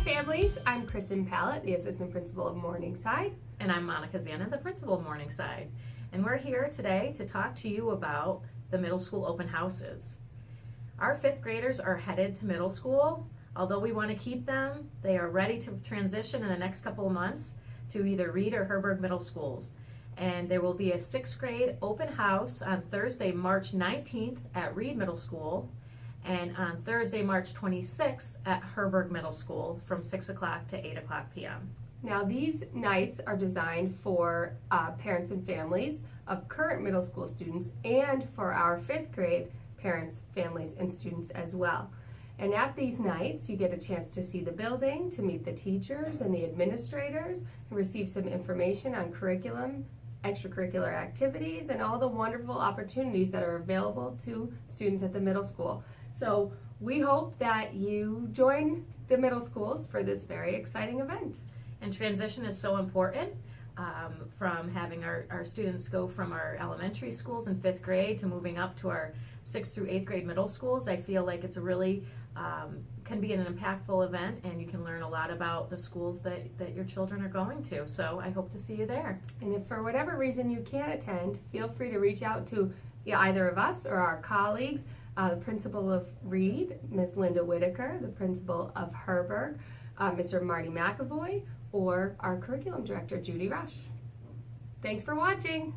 families. I'm Kristen Palatt, the Assistant Principal of Morningside. And I'm Monica Zanin, the Principal of Morningside. And we're here today to talk to you about the middle school open houses. Our fifth graders are headed to middle school. Although we want to keep them, they are ready to transition in the next couple of months to either Reid or Herberg middle schools. And there will be a sixth grade open house on Thursday, March 19th at Reid Middle School, and on Thursday, March 26th at Herberg Middle School from 6 o'clock to 8 o'clock p.m. Now, these nights are designed for parents and families of current middle school students and for our fifth grade parents, families, and students as well. And at these nights, you get a chance to see the building, to meet the teachers and the administrators, and receive some information on curriculum, extracurricular activities, and all the wonderful opportunities that are available to students at the middle school. So we hope that you join the middle schools for this very exciting event. And transition is so important, from having our students go from our elementary schools in fifth grade to moving up to our sixth through eighth grade middle schools. I feel like it's a really can be an impactful event, and you can learn a lot about the schools that your children are going to. So I hope to see you there. And if for whatever reason you can't attend, feel free to reach out to either of us or our colleagues, the principal of Reid, Ms. Linda Whitaker, the principal of Herberg, Mr. Marty McAvoy, or our curriculum director, Judy Rush. Thanks for watching.